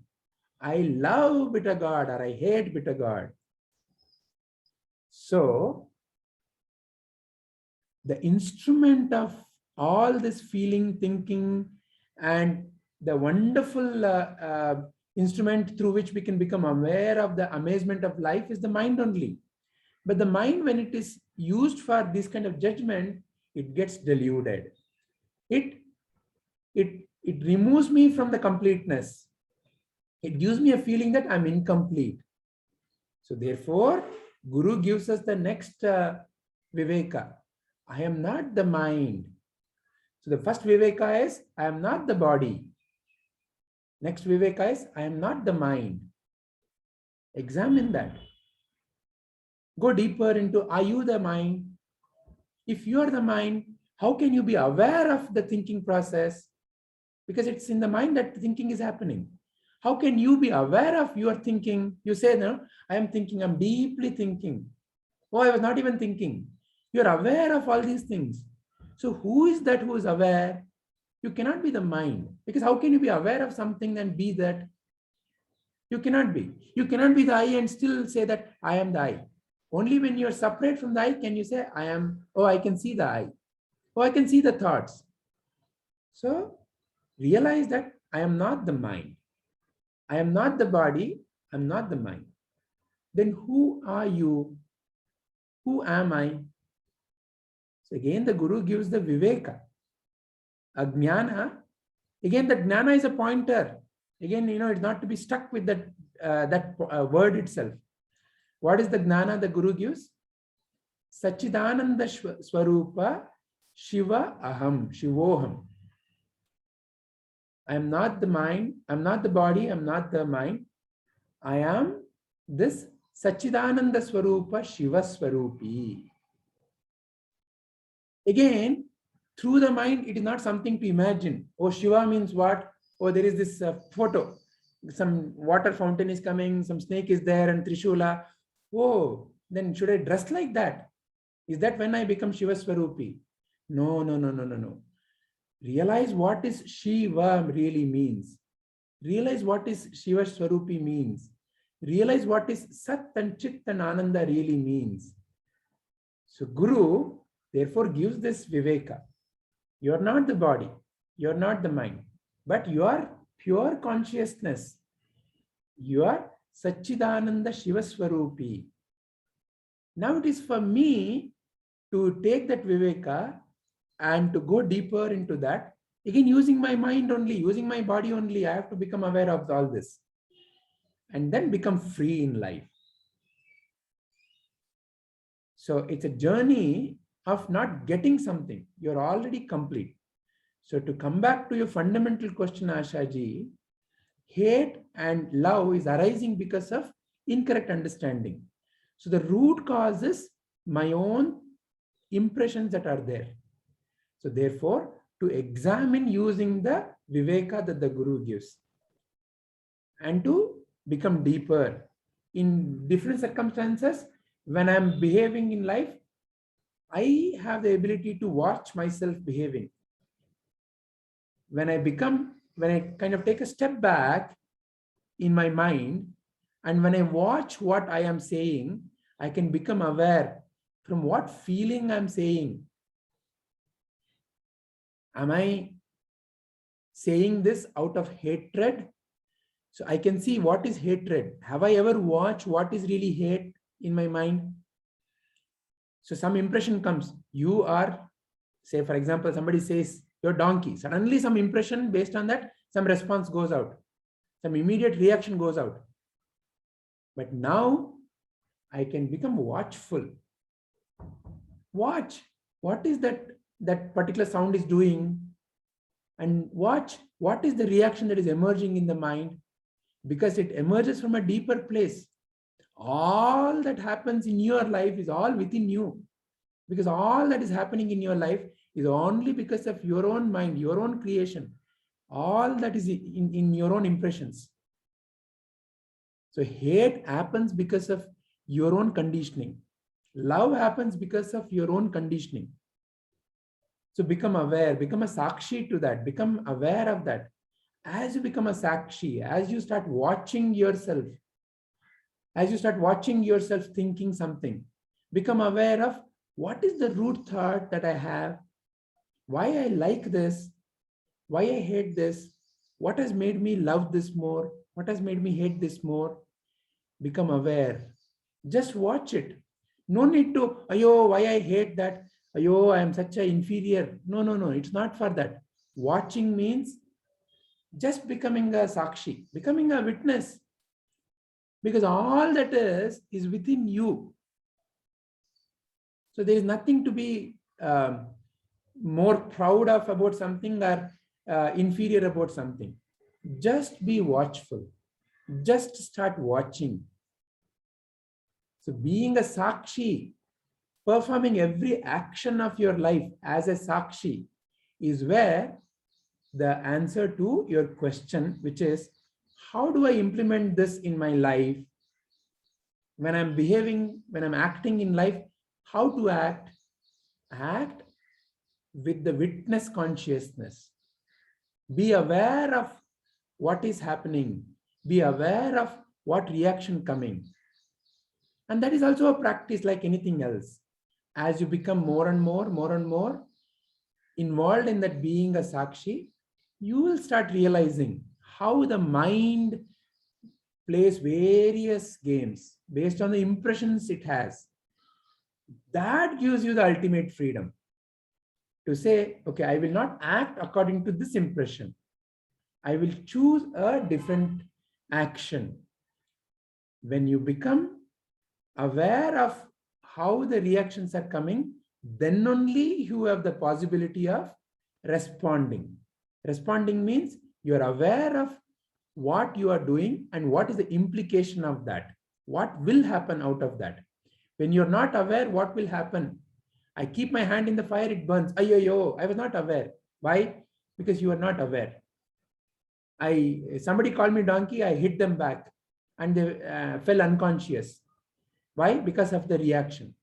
I love bitter God or I hate bitter God. So the instrument of all this feeling, thinking, and the wonderful instrument through which we can become aware of the amazement of life is the mind only. But the mind, when it is used for this kind of judgment, it gets deluded. It removes me from the completeness. It gives me a feeling that I'm incomplete. So therefore, Guru gives us the next Viveka. I am not the mind. So the first Viveka is, I am not the body. Next Viveka is, I am not the mind. Examine that. Go deeper into, are you the mind? If you are the mind, how can you be aware of the thinking process? Because it's in the mind that thinking is happening. How can you be aware of your thinking? You say, no, I am thinking, I'm deeply thinking. Oh, I was not even thinking. You're aware of all these things. So who is that who is aware? You cannot be the mind. Because how can you be aware of something and be that? You cannot be. You cannot be the I and still say that I am the I. Only when you're separate from the I can you say, I am, oh, I can see the I. Oh, I can see the thoughts. So realize that I am not the mind. I am not the body. I'm not the mind. Then who are you? Who am I? So again, the Guru gives the Viveka. Ajnana. Again, the Jnana is a pointer. Again, it's not to be stuck with that word itself. What is the Jnana the Guru gives? Sachidananda Swarupa Shiva Aham, Shivoham. I am not the mind, I'm not the body, I'm not the mind. I am this Sachidananda Swarupa Shiva Swarupi. Again, through the mind, it is not something to imagine. Oh, Shiva means what? Oh, there is this photo. Some water fountain is coming, some snake is there and Trishula. Oh, then should I dress like that? Is that when I become Shiva Swarupi? No. Realize what is Shiva really means. Realize what is Shiva Swarupi means. Realize what is Sat and Chit and Ananda really means. So Guru therefore gives this Viveka. You are not the body. You are not the mind. But you are pure consciousness. You are Satchidananda Shiva Swarupi. Now it is for me to take that Viveka and to go deeper into that. Again, using my mind only, using my body only, I have to become aware of all this. And then become free in life. So it's a journey of not getting something. You're already complete. So to come back to your fundamental question, Ashaji, hate and love is arising because of incorrect understanding. So the root cause is my own impressions that are there. So therefore, to examine using the Viveka that the Guru gives and to become deeper in different circumstances. When I'm behaving in life, I have the ability to watch myself behaving. When I kind of take a step back in my mind, and when I watch what I am saying, I can become aware from what feeling I'm saying. Am I saying this out of hatred? So I can see what is hatred. Have I ever watched what is really hate in my mind? So some impression comes. You are, say for example, somebody says, you're donkey. Suddenly some impression based on that, some response goes out. Some immediate reaction goes out. But now I can become watchful. Watch. What is that that particular sound is doing, and watch what is the reaction that is emerging in the mind, because it emerges from a deeper place. All that happens in your life is all within you, because all that is happening in your life is only because of your own mind, your own creation. All that is in your own impressions. So hate happens because of your own conditioning. Love happens because of your own conditioning. So become aware, become a sakshi to that, become aware of that. As you become a sakshi, as you start watching yourself, thinking something, become aware of what is the root thought that I have, why I like this, why I hate this, what has made me love this more, what has made me hate this more. Become aware. Just watch it. No need to, ayo, why I hate that, ayo, I am such an inferior. No, it's not for that. Watching means just becoming a sakshi, becoming a witness. Because all that is within you. So there is nothing to be more proud of about something or inferior about something. Just be watchful. Just start watching. So being a sakshi, performing every action of your life as a sakshi, is where the answer to your question, which is, how do I implement this in my life? When I'm behaving, when I'm acting in life, how to act? Act with the witness consciousness. Be aware of what is happening. Be aware of what reaction coming. And that is also a practice like anything else. As you become more and more involved in that being a sakshi, you will start realizing how the mind plays various games based on the impressions it has. That gives you the ultimate freedom to say, okay, I will not act according to this impression. I will choose a different action. When you become aware of how the reactions are coming, then only you have the possibility of responding. Responding means you are aware of what you are doing and what is the implication of that. What will happen out of that? When you're not aware, what will happen? I keep my hand in the fire, it burns. Ayo, I was not aware. Why? Because you are not aware. Somebody called me donkey, I hit them back and they fell unconscious. Why? Because of the reaction.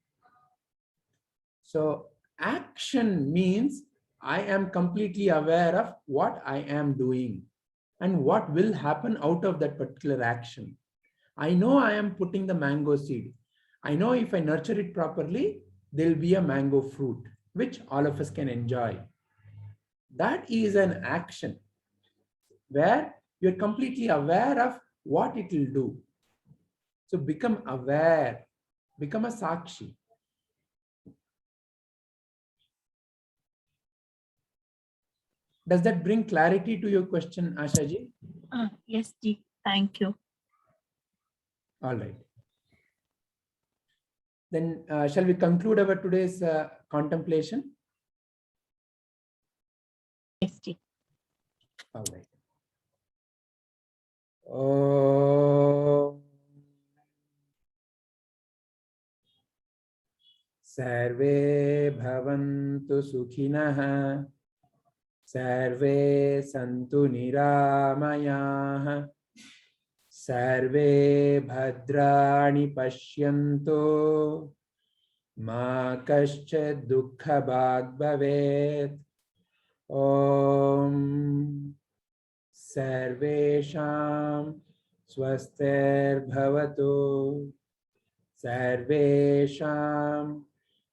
So action means I am completely aware of what I am doing and what will happen out of that particular action. I know I am putting the mango seed. I know if I nurture it properly, there will be a mango fruit, which all of us can enjoy. That is an action where you're completely aware of what it will do. So become aware, become a sakshi. Does that bring clarity to your question, Ashaji? Yes, Ji. Thank you. All right. Then shall we conclude our today's contemplation? Yes, Ji. All right. Oh. Sarve bhavantu sukhinah. Sarve santu niramayah. Sarve bhadrani pashyanto. Ma kaschid dukkha bhag bhavet. Om Sarvesham Swastir Bhavatu. Sarvesham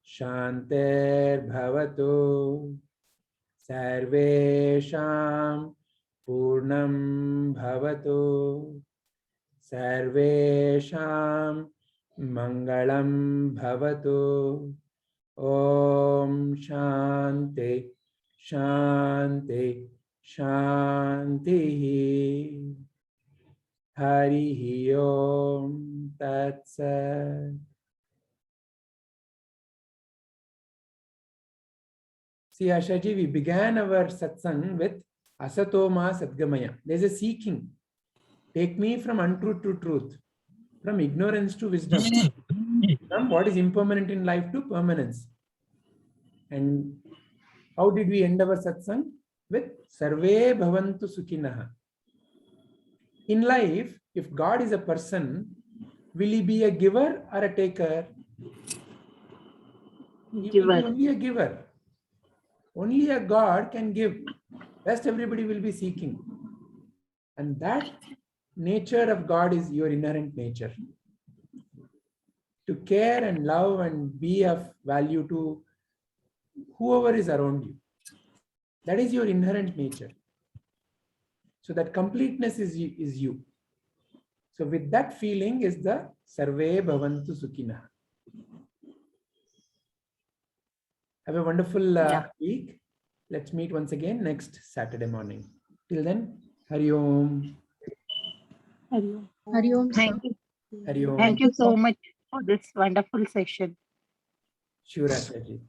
Shantir Bhavatu. Sarvesham Purnam Bhavatu. Sarvesham Mangalam Bhavatu. Om Shanti Shanti Shanti. Harihi Om Tat Sat. See, Ashaji, we began our satsang with Asatoma Sadgamaya. There's a seeking. Take me from untruth to truth, from ignorance to wisdom, from what is impermanent in life to permanence. And how did we end our satsang? With Sarve Bhavantu Sukhinaha. In life, if God is a person, will he be a giver or a taker? He will be only a giver. Only a God can give. Rest everybody will be seeking. And that nature of God is your inherent nature. To care and love and be of value to whoever is around you. That is your inherent nature. So that completeness is you. So with that feeling is the Sarve Bhavantu Sukhina. Have a wonderful week. Let's meet once again next Saturday morning. Till then, Hari Om. Hari Om. Hari Om. Thank you. Hari Om. Thank you so much for this wonderful session. Sure, Ashaji.